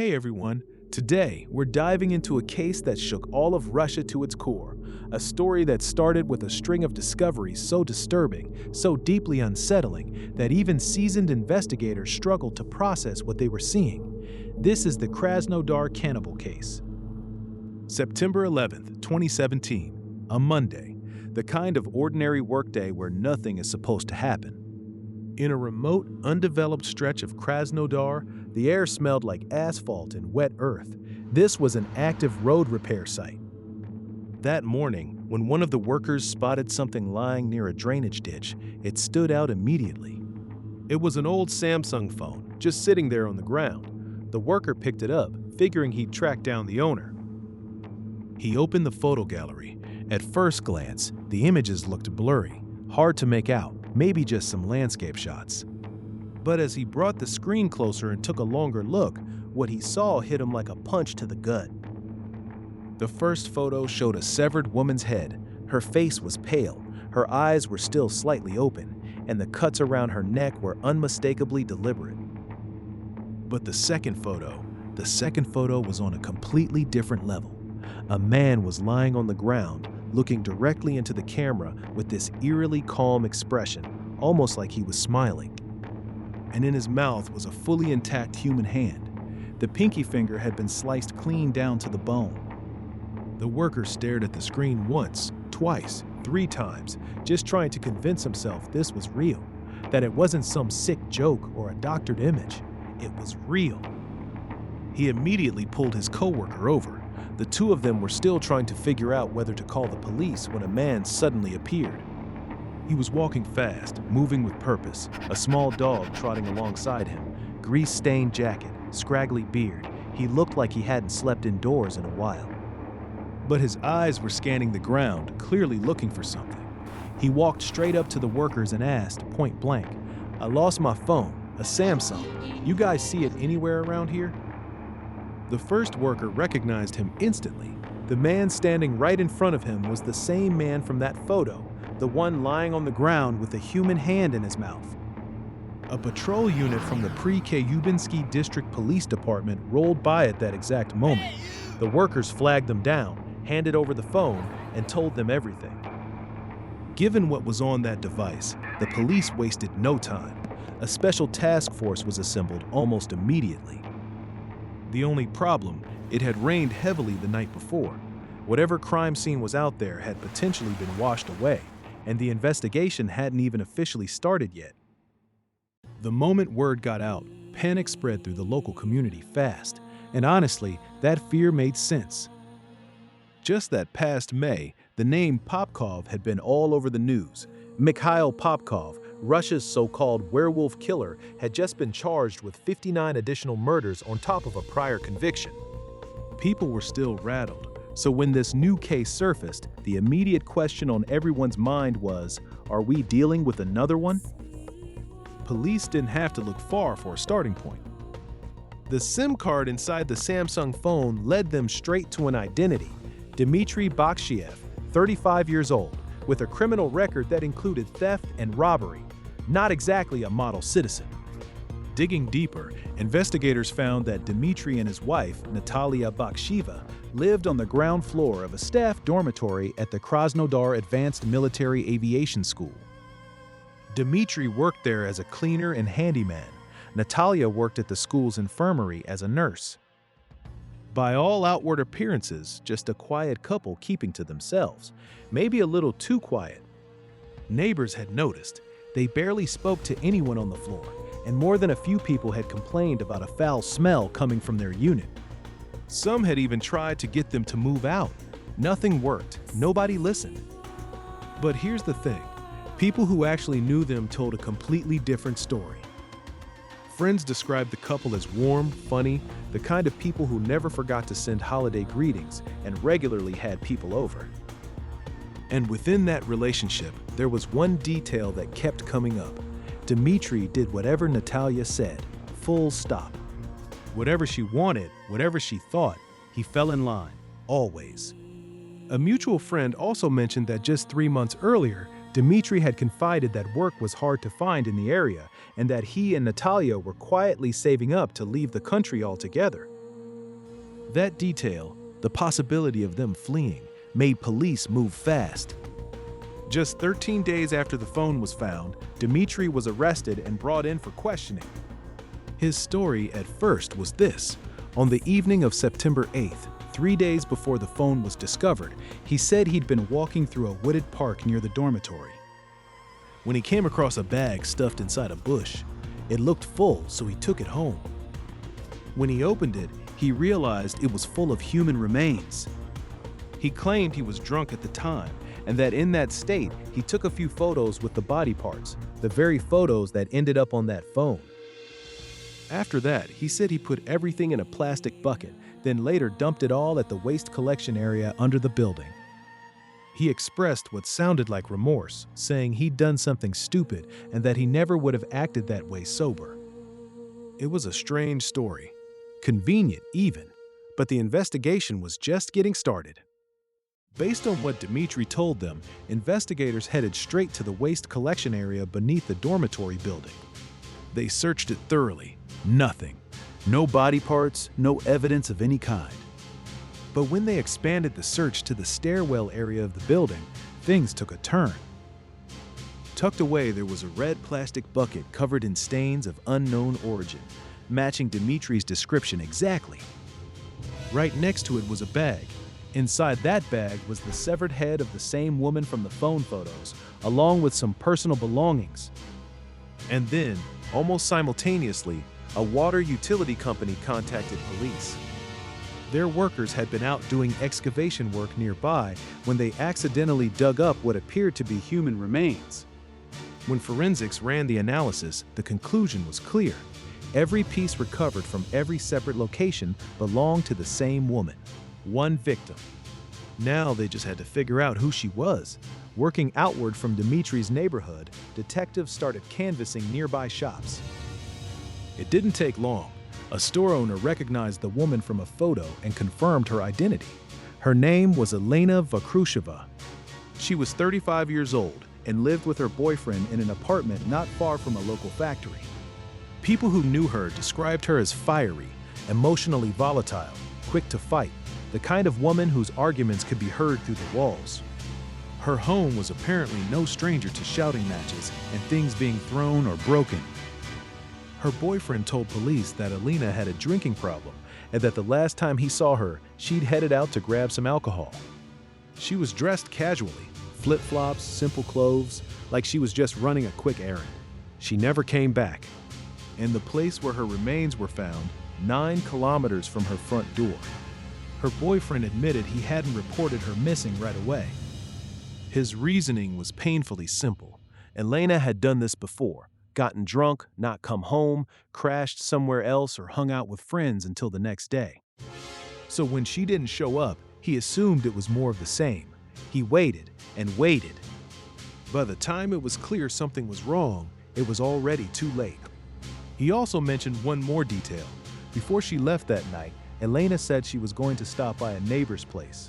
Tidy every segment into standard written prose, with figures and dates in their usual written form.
Hey everyone, today we're diving into a case that shook all of Russia to its core. A story that started with a string of discoveries so disturbing, so deeply unsettling, that even seasoned investigators struggled to process what they were seeing. This is the Krasnodar Cannibal case. September 11th, 2017, a Monday, the kind of ordinary workday where nothing is supposed to happen. In a remote, undeveloped stretch of Krasnodar, the air smelled like asphalt and wet earth. This was an active road repair site. That morning, when one of the workers spotted something lying near a drainage ditch, it stood out immediately. It was an old Samsung phone, just sitting there on the ground. The worker picked it up, figuring he'd track down the owner. He opened the photo gallery. At first glance, the images looked blurry, hard to make out, maybe just some landscape shots. But as he brought the screen closer and took a longer look, what he saw hit him like a punch to the gut. The first photo showed a severed woman's head. Her face was pale, her eyes were still slightly open, and the cuts around her neck were unmistakably deliberate. But the second photo was on a completely different level. A man was lying on the ground, looking directly into the camera with this eerily calm expression, almost like he was smiling. And in his mouth was a fully intact human hand. The pinky finger had been sliced clean down to the bone. The worker stared at the screen once, twice, 3 times, just trying to convince himself this was real, that it wasn't some sick joke or a doctored image. It was real. He immediately pulled his coworker over. The two of them were still trying to figure out whether to call the police when a man suddenly appeared. He was walking fast, moving with purpose, a small dog trotting alongside him, grease-stained jacket, scraggly beard. He looked like he hadn't slept indoors in a while. But his eyes were scanning the ground, clearly looking for something. He walked straight up to the workers and asked, point blank, "I lost my phone, a Samsung. You guys see it anywhere around here?" The first worker recognized him instantly. The man standing right in front of him was the same man from that photo, the one lying on the ground with a human hand in his mouth. A patrol unit from the Pre-Kayubinsky District Police Department rolled by at that exact moment. The workers flagged them down, handed over the phone, and told them everything. Given what was on that device, the police wasted no time. A special task force was assembled almost immediately. The only problem, it had rained heavily the night before. Whatever crime scene was out there had potentially been washed away, and the investigation hadn't even officially started yet. The moment word got out, panic spread through the local community fast, and honestly, that fear made sense. Just that past May, the name Popkov had been all over the news. Mikhail Popkov, Russia's so-called werewolf killer, had just been charged with 59 additional murders on top of a prior conviction. People were still rattled, so when this new case surfaced, the immediate question on everyone's mind was, are we dealing with another one? Police didn't have to look far for a starting point. The SIM card inside the Samsung phone led them straight to an identity. Dmitry Bakshiev, 35 years old, with a criminal record that included theft and robbery. Not exactly a model citizen. Digging deeper, investigators found that Dmitry and his wife, Natalia Bakshieva, lived on the ground floor of a staff dormitory at the Krasnodar Advanced Military Aviation School. Dmitry worked there as a cleaner and handyman. Natalia worked at the school's infirmary as a nurse. By all outward appearances, just a quiet couple keeping to themselves, maybe a little too quiet. Neighbors had noticed. They barely spoke to anyone on the floor, and more than a few people had complained about a foul smell coming from their unit. Some had even tried to get them to move out. Nothing worked. Nobody listened. But here's the thing. People who actually knew them told a completely different story. Friends described the couple as warm, funny, the kind of people who never forgot to send holiday greetings and regularly had people over. And within that relationship, there was one detail that kept coming up. Dmitry did whatever Natalia said, full stop. Whatever she wanted, whatever she thought, he fell in line, always. A mutual friend also mentioned that just 3 months earlier, Dmitry had confided that work was hard to find in the area and that he and Natalia were quietly saving up to leave the country altogether. That detail, the possibility of them fleeing, made police move fast. Just 13 days after the phone was found, Dmitry was arrested and brought in for questioning. His story at first was this. On the evening of September 8th, 3 days before the phone was discovered, he said he'd been walking through a wooded park near the dormitory when he came across a bag stuffed inside a bush. It looked full, so he took it home. When he opened it, he realized it was full of human remains. He claimed he was drunk at the time, and that in that state, he took a few photos with the body parts, the very photos that ended up on that phone. After that, he said he put everything in a plastic bucket, then later dumped it all at the waste collection area under the building. He expressed what sounded like remorse, saying he'd done something stupid and that he never would have acted that way sober. It was a strange story, convenient even, but the investigation was just getting started. Based on what Dmitry told them, investigators headed straight to the waste collection area beneath the dormitory building. They searched it thoroughly. Nothing. No body parts, no evidence of any kind. But when they expanded the search to the stairwell area of the building, things took a turn. Tucked away, there was a red plastic bucket covered in stains of unknown origin, matching Dmitry's description exactly. Right next to it was a bag. Inside that bag was the severed head of the same woman from the phone photos, along with some personal belongings. And then, almost simultaneously, a water utility company contacted police. Their workers had been out doing excavation work nearby when they accidentally dug up what appeared to be human remains. When forensics ran the analysis, the conclusion was clear. Every piece recovered from every separate location belonged to the same woman, one victim. Now they just had to figure out who she was. Working outward from Dmitry's neighborhood, detectives started canvassing nearby shops. It didn't take long. A store owner recognized the woman from a photo and confirmed her identity. Her name was Elena Vakrusheva. She was 35 years old and lived with her boyfriend in an apartment not far from a local factory. People who knew her described her as fiery, emotionally volatile, quick to fight, the kind of woman whose arguments could be heard through the walls. Her home was apparently no stranger to shouting matches and things being thrown or broken. Her boyfriend told police that Elena had a drinking problem and that the last time he saw her, she'd headed out to grab some alcohol. She was dressed casually, flip-flops, simple clothes, like she was just running a quick errand. She never came back. And the place where her remains were found, 9 kilometers from her front door. Her boyfriend admitted he hadn't reported her missing right away. His reasoning was painfully simple. Elena had done this before. Gotten drunk, not come home, crashed somewhere else, or hung out with friends until the next day. So when she didn't show up, he assumed it was more of the same. He waited and waited. By the time it was clear something was wrong, it was already too late. He also mentioned one more detail. Before she left that night, Elena said she was going to stop by a neighbor's place.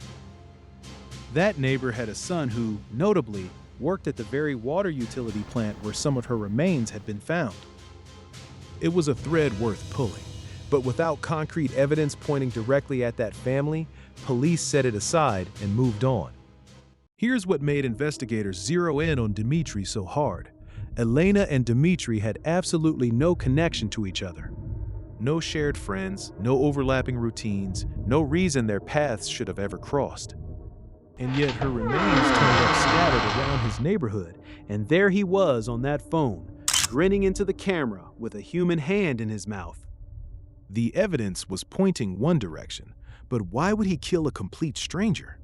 That neighbor had a son who, notably, worked at the very water utility plant where some of her remains had been found. It was a thread worth pulling, but without concrete evidence pointing directly at that family, police set it aside and moved on. Here's what made investigators zero in on Dmitry so hard. Elena and Dmitry had absolutely no connection to each other. No shared friends, no overlapping routines, no reason their paths should have ever crossed. And yet her remains turned up scattered around his neighborhood, and there he was on that phone, grinning into the camera with a human hand in his mouth. The evidence was pointing one direction, but why would he kill a complete stranger?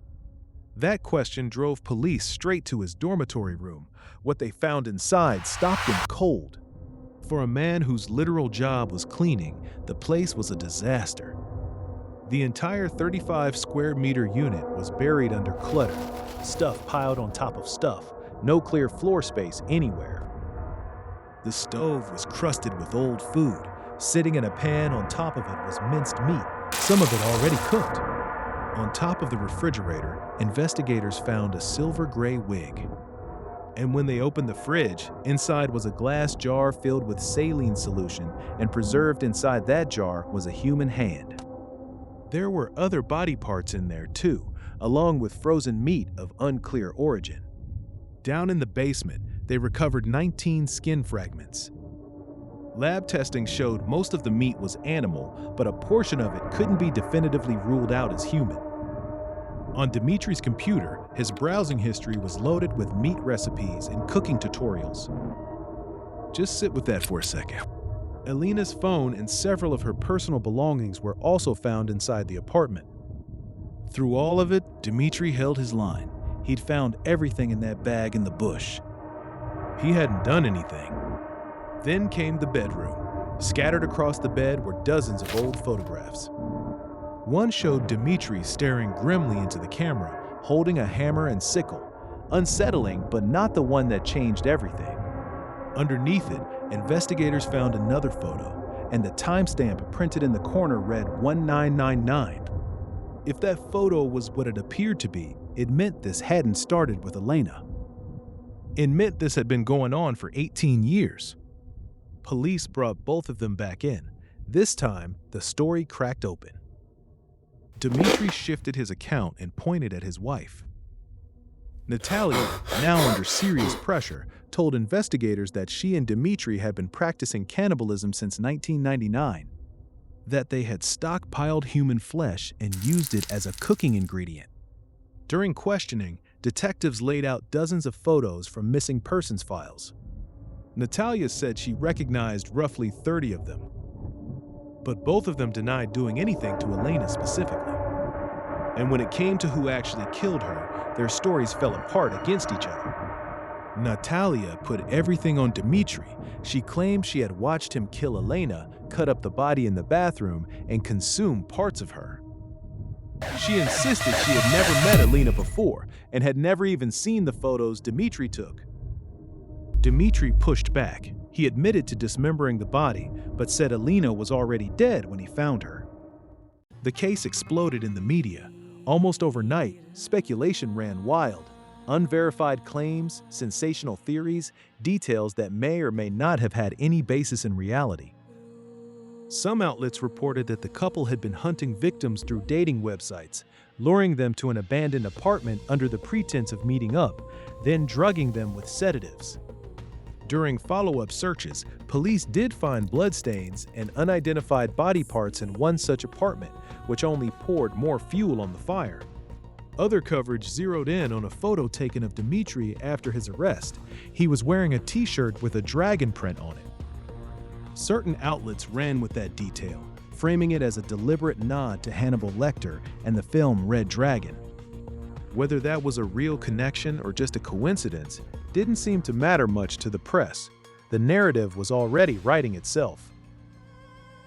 That question drove police straight to his dormitory room. What they found inside stopped them cold. For a man whose literal job was cleaning, the place was a disaster. The entire 35 square meter unit was buried under clutter, stuff piled on top of stuff, no clear floor space anywhere. The stove was crusted with old food. Sitting in a pan on top of it was minced meat, some of it already cooked. On top of the refrigerator, investigators found a silver gray wig. And when they opened the fridge, inside was a glass jar filled with saline solution, and preserved inside that jar was a human hand. There were other body parts in there too, along with frozen meat of unclear origin. Down in the basement, they recovered 19 skin fragments. Lab testing showed most of the meat was animal, but a portion of it couldn't be definitively ruled out as human. On Dimitri's computer, his browsing history was loaded with meat recipes and cooking tutorials. Just sit with that for a second. Alina's phone and several of her personal belongings were also found inside the apartment. Through all of it, Dimitri held his line. He'd found everything in that bag in the bush. He hadn't done anything. Then came the bedroom. Scattered across the bed were dozens of old photographs. One showed Dimitri staring grimly into the camera, holding a hammer and sickle. Unsettling, but not the one that changed everything. Underneath it, investigators found another photo, and the timestamp printed in the corner read 1999. If that photo was what it appeared to be, it meant this hadn't started with Elena. It meant this had been going on for 18 years. Police brought both of them back in. This time, the story cracked open. Dimitri shifted his account and pointed at his wife. Natalia, now under serious pressure, told investigators that she and Dimitri had been practicing cannibalism since 1999, that they had stockpiled human flesh and used it as a cooking ingredient. During questioning, detectives laid out dozens of photos from missing persons files. Natalia said she recognized roughly 30 of them, but both of them denied doing anything to Elena specifically. And when it came to who actually killed her, their stories fell apart against each other. Natalia put everything on Dimitri. She claimed she had watched him kill Elena, cut up the body in the bathroom, and consume parts of her. She insisted she had never met Elena before and had never even seen the photos Dimitri took. Dimitri pushed back. He admitted to dismembering the body, but said Elena was already dead when he found her. The case exploded in the media. Almost overnight, speculation ran wild. Unverified claims, sensational theories, details that may or may not have had any basis in reality. Some outlets reported that the couple had been hunting victims through dating websites, luring them to an abandoned apartment under the pretense of meeting up, then drugging them with sedatives. During follow-up searches, police did find bloodstains and unidentified body parts in one such apartment, which only poured more fuel on the fire. Other coverage zeroed in on a photo taken of Dimitri after his arrest. He was wearing a t-shirt with a dragon print on it. Certain outlets ran with that detail, framing it as a deliberate nod to Hannibal Lecter and the film Red Dragon. Whether that was a real connection or just a coincidence didn't seem to matter much to the press. The narrative was already writing itself.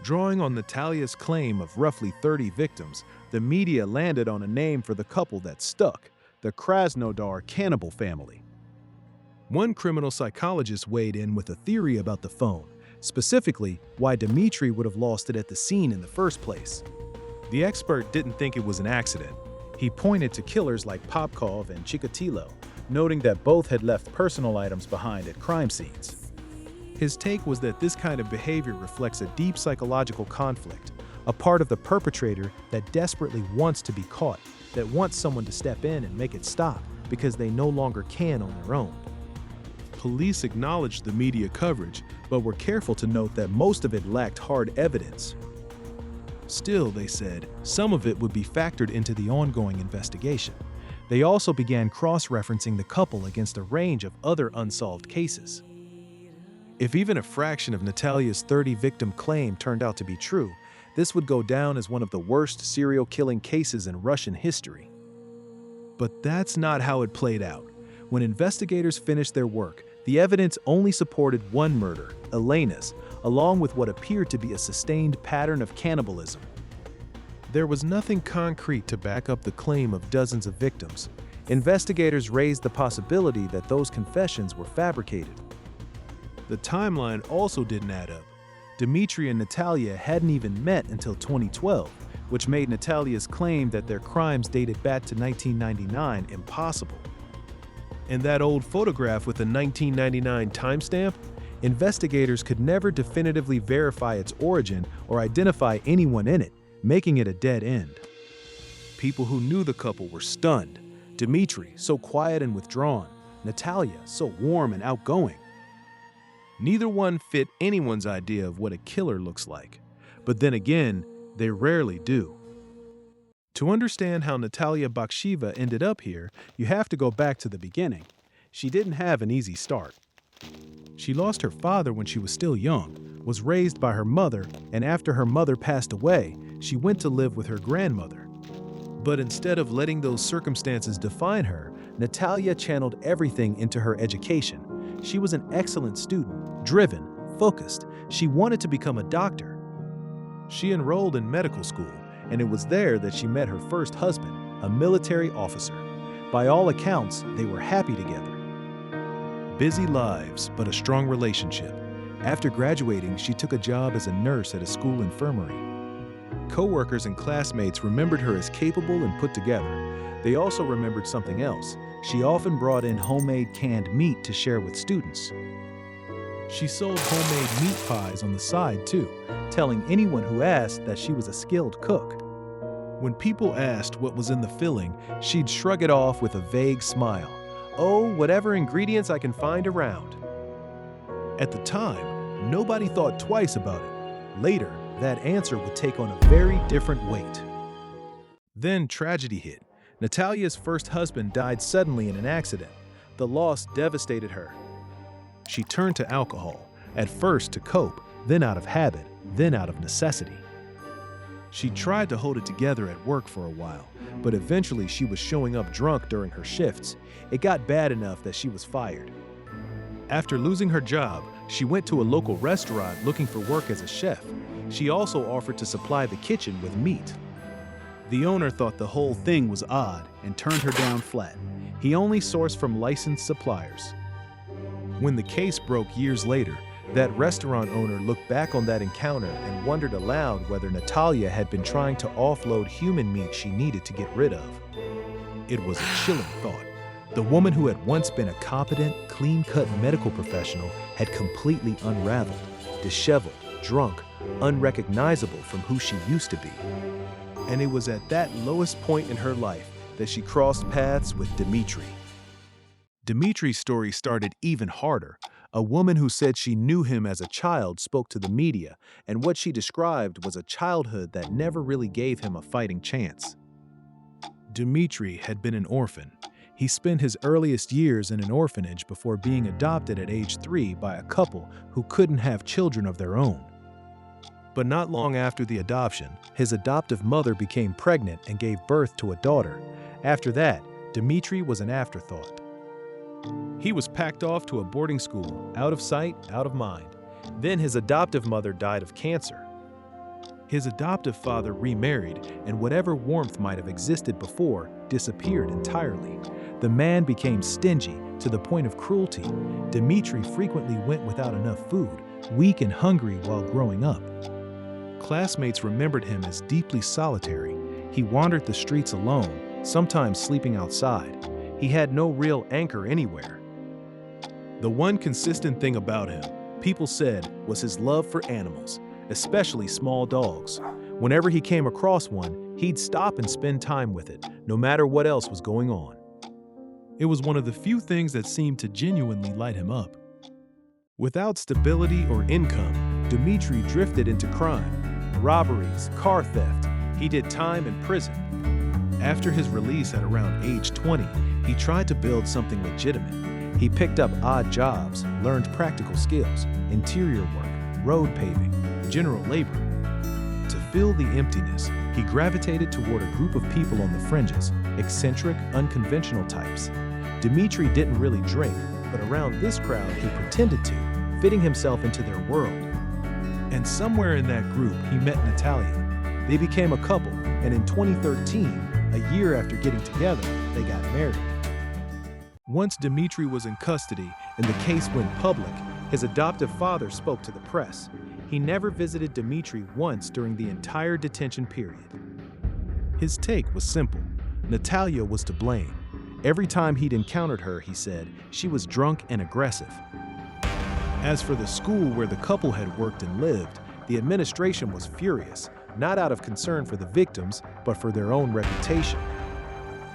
Drawing on Natalia's claim of roughly 30 victims, the media landed on a name for the couple that stuck: the Krasnodar Cannibal family. One criminal psychologist weighed in with a theory about the phone, specifically why Dimitri would have lost it at the scene in the first place. The expert didn't think it was an accident. He pointed to killers like Popkov and Chikatilo, noting that both had left personal items behind at crime scenes. His take was that this kind of behavior reflects a deep psychological conflict, a part of the perpetrator that desperately wants to be caught, that wants someone to step in and make it stop because they no longer can on their own. Police acknowledged the media coverage, but were careful to note that most of it lacked hard evidence. Still, they said, some of it would be factored into the ongoing investigation. They also began cross-referencing the couple against a range of other unsolved cases. If even a fraction of Natalia's 30-victim claim turned out to be true, this would go down as one of the worst serial killing cases in Russian history. But that's not how it played out. When investigators finished their work, the evidence only supported one murder, Elena's, along with what appeared to be a sustained pattern of cannibalism. There was nothing concrete to back up the claim of dozens of victims. Investigators raised the possibility that those confessions were fabricated. The timeline also didn't add up. Dimitri and Natalia hadn't even met until 2012, which made Natalia's claim that their crimes dated back to 1999 impossible. And that old photograph with the 1999 timestamp? Investigators could never definitively verify its origin or identify anyone in it, making it a dead end. People who knew the couple were stunned. Dmitry, so quiet and withdrawn. Natalia, so warm and outgoing. Neither one fit anyone's idea of what a killer looks like. But then again, they rarely do. To understand how Natalia Baksheva ended up here, you have to go back to the beginning. She didn't have an easy start. She lost her father when she was still young, was raised by her mother, and after her mother passed away, she went to live with her grandmother. But instead of letting those circumstances define her, Natalia channeled everything into her education. She was an excellent student, driven, focused. She wanted to become a doctor. She enrolled in medical school, and it was there that she met her first husband, a military officer. By all accounts, they were happy together. Busy lives, but a strong relationship. After graduating, she took a job as a nurse at a school infirmary. Co-workers and classmates remembered her as capable and put together. They also remembered something else. She often brought in homemade canned meat to share with students. She sold homemade meat pies on the side too, telling anyone who asked that she was a skilled cook. When people asked what was in the filling, she'd shrug it off with a vague smile. Oh, whatever ingredients I can find around. At the time, nobody thought twice about it. Later, that answer would take on a very different weight. Then tragedy hit. Natalia's first husband died suddenly in an accident. The loss devastated her. She turned to alcohol, at first to cope, then out of habit, then out of necessity. She tried to hold it together at work for a while, but eventually she was showing up drunk during her shifts. It got bad enough that she was fired. After losing her job, she went to a local restaurant looking for work as a chef. She also offered to supply the kitchen with meat. The owner thought the whole thing was odd and turned her down flat. He only sourced from licensed suppliers. When the case broke years later, that restaurant owner looked back on that encounter and wondered aloud whether Natalia had been trying to offload human meat she needed to get rid of. It was a chilling thought. The woman who had once been a competent, clean-cut medical professional had completely unraveled, disheveled, drunk, unrecognizable from who she used to be. And it was at that lowest point in her life that she crossed paths with Dmitry. Dmitry's story started even harder. A woman who said she knew him as a child spoke to the media, and what she described was a childhood that never really gave him a fighting chance. Dmitry had been an orphan. He spent his earliest years in an orphanage before being adopted at age 3 by a couple who couldn't have children of their own. But not long after the adoption, his adoptive mother became pregnant and gave birth to a daughter. After that, Dmitry was an afterthought. He was packed off to a boarding school, out of sight, out of mind. Then his adoptive mother died of cancer. His adoptive father remarried, and whatever warmth might have existed before disappeared entirely. The man became stingy to the point of cruelty. Dmitry frequently went without enough food, weak and hungry while growing up. Classmates remembered him as deeply solitary. He wandered the streets alone, sometimes sleeping outside. He had no real anchor anywhere. The one consistent thing about him, people said, was his love for animals, especially small dogs. Whenever he came across one, he'd stop and spend time with it, no matter what else was going on. It was one of the few things that seemed to genuinely light him up. Without stability or income, Dmitry drifted into crime, robberies, car theft. He did time in prison. After his release at around age 20, he tried to build something legitimate. He picked up odd jobs, learned practical skills, interior work, road paving, general labor. To fill the emptiness, he gravitated toward a group of people on the fringes, eccentric, unconventional types. Dmitry didn't really drink, but around this crowd he pretended to, fitting himself into their world. And somewhere in that group he met Natalia. They became a couple, and in 2013, a year after getting together, they got married. Once Dmitry was in custody and the case went public, his adoptive father spoke to the press. He never visited Dmitry once during the entire detention period. His take was simple. Natalia was to blame. Every time he'd encountered her, he said, she was drunk and aggressive. As for the school where the couple had worked and lived, the administration was furious. not out of concern for the victims, but for their own reputation.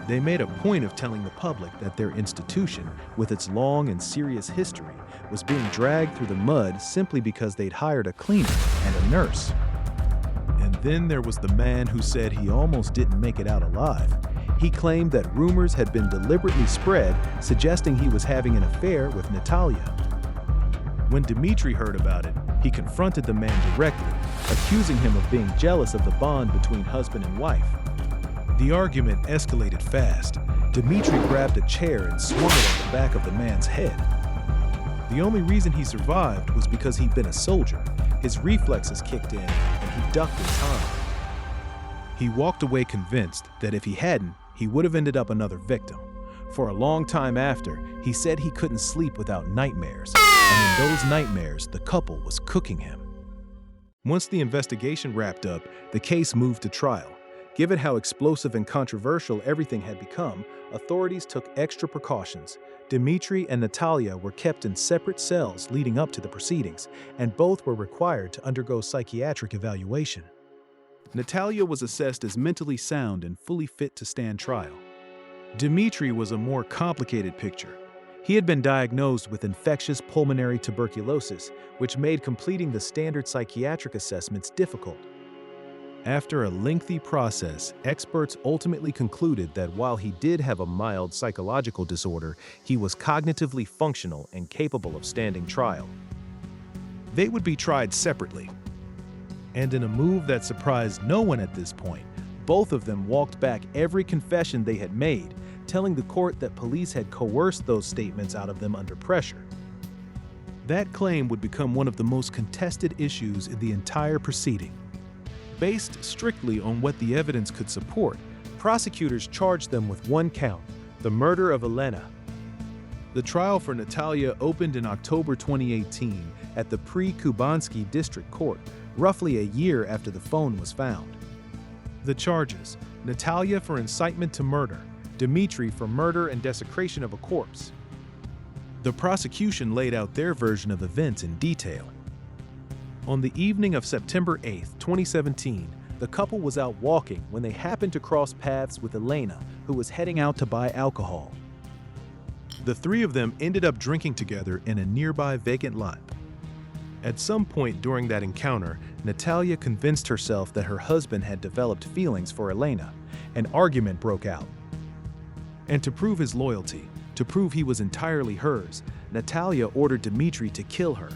They made a point of telling the public that their institution, with its long and serious history, was being dragged through the mud simply because they'd hired a cleaner and a nurse. And then there was the man who said he almost didn't make it out alive. He claimed that rumors had been deliberately spread, suggesting he was having an affair with Natalia. When Dmitry heard about it, he confronted the man directly, accusing him of being jealous of the bond between husband and wife. The argument escalated fast. Dmitry grabbed a chair and swung it at the back of the man's head. The only reason he survived was because he'd been a soldier. His reflexes kicked in, and he ducked in time. He walked away convinced that if he hadn't, he would have ended up another victim. For a long time after, he said he couldn't sleep without nightmares, and in those nightmares, the couple was cooking him. Once the investigation wrapped up, the case moved to trial. Given how explosive and controversial everything had become, authorities took extra precautions. Dmitry and Natalia were kept in separate cells leading up to the proceedings, and both were required to undergo psychiatric evaluation. Natalia was assessed as mentally sound and fully fit to stand trial. Dmitry was a more complicated picture. He had been diagnosed with infectious pulmonary tuberculosis, which made completing the standard psychiatric assessments difficult. After a lengthy process, experts ultimately concluded that while he did have a mild psychological disorder, he was cognitively functional and capable of standing trial. They would be tried separately. And in a move that surprised no one at this point, both of them walked back every confession they had made, telling the court that police had coerced those statements out of them under pressure. That claim would become one of the most contested issues in the entire proceeding. Based strictly on what the evidence could support, prosecutors charged them with one count, the murder of Elena. The trial for Natalia opened in October 2018 at the Pre-Kubansky District Court, roughly a year after the phone was found. The charges: Natalia for incitement to murder, Dmitry for murder and desecration of a corpse. The prosecution laid out their version of events in detail. On the evening of September 8, 2017, the couple was out walking when they happened to cross paths with Elena, who was heading out to buy alcohol. The three of them ended up drinking together in a nearby vacant lot. At some point during that encounter, Natalia convinced herself that her husband had developed feelings for Elena. An argument broke out. And to prove his loyalty, to prove he was entirely hers, Natalia ordered Dmitry to kill her.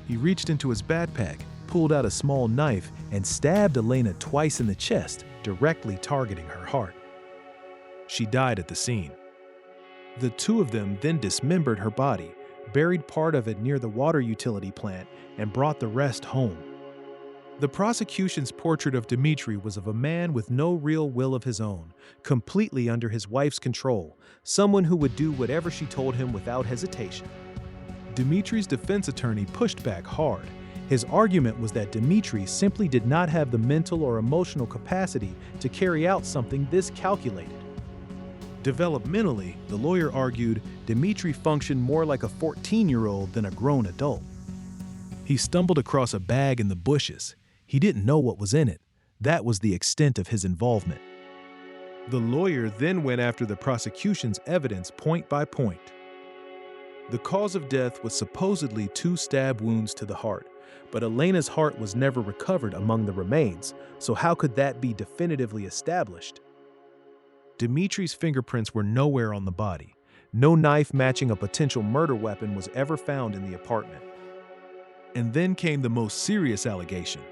He reached into his backpack, pulled out a small knife, and stabbed Elena twice in the chest, directly targeting her heart. She died at the scene. The two of them then dismembered her body, buried part of it near the water utility plant, and brought the rest home. The prosecution's portrait of Dmitry was of a man with no real will of his own, completely under his wife's control, someone who would do whatever she told him without hesitation. Dmitry's defense attorney pushed back hard. His argument was that Dmitry simply did not have the mental or emotional capacity to carry out something this calculated. Developmentally, the lawyer argued, Dmitry functioned more like a 14-year-old than a grown adult. He stumbled across a bag in the bushes. He didn't know what was in it. That was the extent of his involvement. The lawyer then went after the prosecution's evidence point by point. The cause of death was supposedly 2 stab wounds to the heart, but Elena's heart was never recovered among the remains, so how could that be definitively established? Dmitry's fingerprints were nowhere on the body. No knife matching a potential murder weapon was ever found in the apartment. And then came the most serious allegation.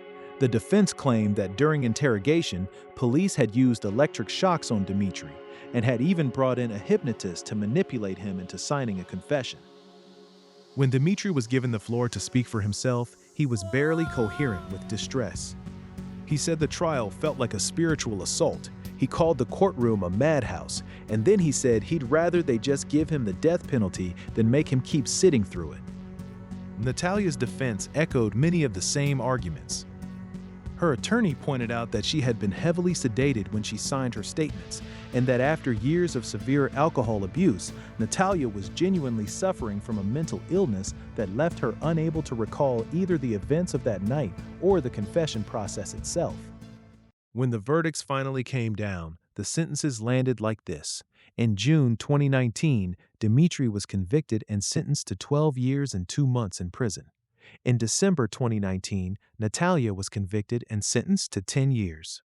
The defense claimed that during interrogation, police had used electric shocks on Dmitry and had even brought in a hypnotist to manipulate him into signing a confession. When Dmitry was given the floor to speak for himself, he was barely coherent with distress. He said the trial felt like a spiritual assault. He called the courtroom a madhouse, and then he said he'd rather they just give him the death penalty than make him keep sitting through it. Natalia's defense echoed many of the same arguments. Her attorney pointed out that she had been heavily sedated when she signed her statements, and that after years of severe alcohol abuse, Natalia was genuinely suffering from a mental illness that left her unable to recall either the events of that night or the confession process itself. When the verdicts finally came down, the sentences landed like this. In June 2019, Dmitry was convicted and sentenced to 12 years and 2 months in prison. In December 2019, Natalia was convicted and sentenced to 10 years.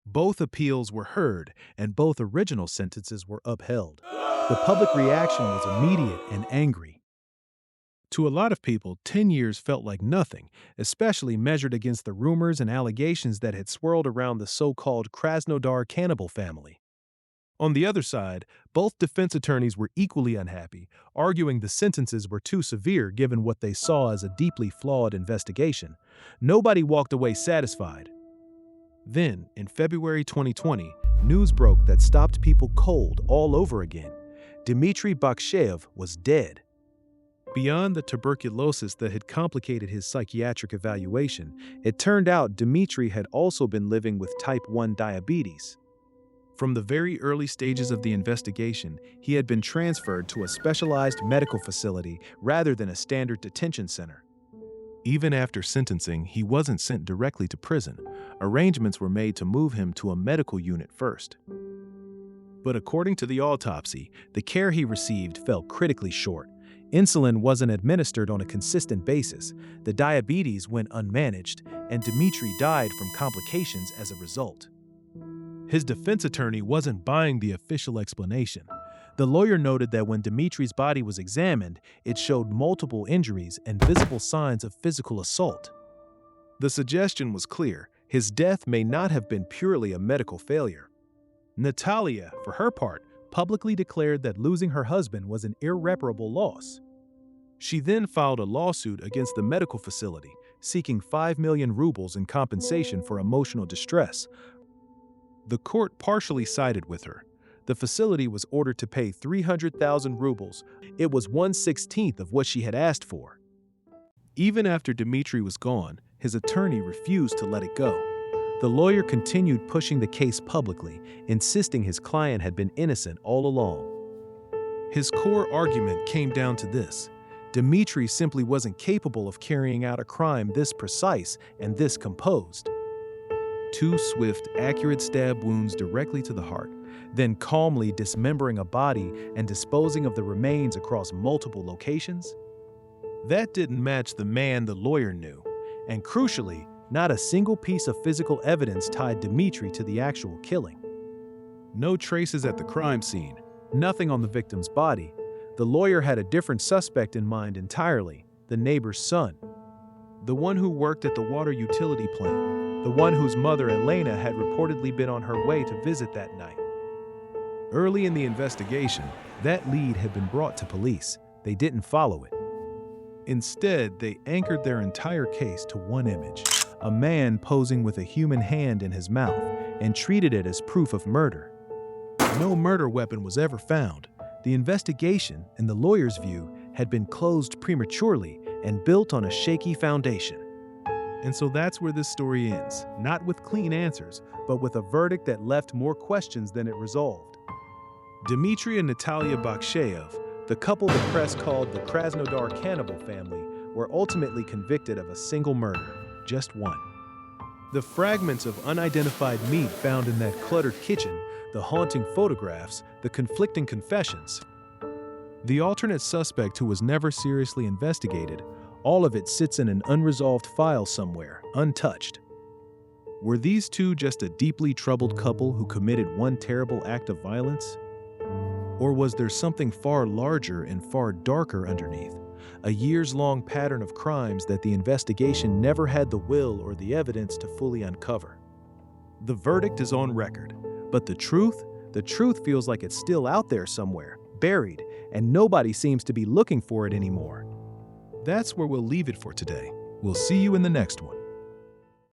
Both appeals were heard, and both original sentences were upheld. The public reaction was immediate and angry. To a lot of people, 10 years felt like nothing, especially measured against the rumors and allegations that had swirled around the so-called Krasnodar Cannibal family. On the other side, both defense attorneys were equally unhappy, arguing the sentences were too severe given what they saw as a deeply flawed investigation. Nobody walked away satisfied. Then, in February 2020, news broke that stopped people cold all over again. Dmitry Baksheev was dead. Beyond the tuberculosis that had complicated his psychiatric evaluation, it turned out Dmitry had also been living with type 1 diabetes. From the very early stages of the investigation, he had been transferred to a specialized medical facility rather than a standard detention center. Even after sentencing, he wasn't sent directly to prison. Arrangements were made to move him to a medical unit first. But according to the autopsy, the care he received fell critically short. Insulin wasn't administered on a consistent basis, the diabetes went unmanaged, and Dmitry died from complications as a result. His defense attorney wasn't buying the official explanation. The lawyer noted that when Dmitry's body was examined, it showed multiple injuries and visible signs of physical assault. The suggestion was clear: his death may not have been purely a medical failure. Natalia, for her part, publicly declared that losing her husband was an irreparable loss. She then filed a lawsuit against the medical facility, seeking 5 million rubles in compensation for emotional distress. The court partially sided with her. The facility was ordered to pay 300,000 rubles. It was 1/16 of what she had asked for. Even after Dmitry was gone, his attorney refused to let it go. The lawyer continued pushing the case publicly, insisting his client had been innocent all along. His core argument came down to this: Dmitry simply wasn't capable of carrying out a crime this precise and this composed. 2 swift, accurate stab wounds directly to the heart, then calmly dismembering a body and disposing of the remains across multiple locations? That didn't match the man the lawyer knew, and crucially, not a single piece of physical evidence tied Dmitry to the actual killing. No traces at the crime scene, nothing on the victim's body. The lawyer had a different suspect in mind entirely: the neighbor's son. The one who worked at the water utility plant. The one whose mother, Elena, had reportedly been on her way to visit that night. Early in the investigation, that lead had been brought to police. They didn't follow it. Instead, they anchored their entire case to one image: a man posing with a human hand in his mouth, and treated it as proof of murder. No murder weapon was ever found. The investigation, in the lawyer's view, had been closed prematurely and built on a shaky foundation. And so that's where this story ends, not with clean answers, but with a verdict that left more questions than it resolved. Dmitry and Natalia Baksheev, the couple the press called the Krasnodar Cannibal family, were ultimately convicted of a single murder, just one. The fragments of unidentified meat found in that cluttered kitchen, the haunting photographs, the conflicting confessions. The alternate suspect who was never seriously investigated, all of it sits in an unresolved file somewhere, untouched. Were these two just a deeply troubled couple who committed one terrible act of violence? Or was there something far larger and far darker underneath? A years-long pattern of crimes that the investigation never had the will or the evidence to fully uncover. The verdict is on record, but the truth feels like it's still out there somewhere, buried, and nobody seems to be looking for it anymore. That's where we'll leave it for today. We'll see you in the next one.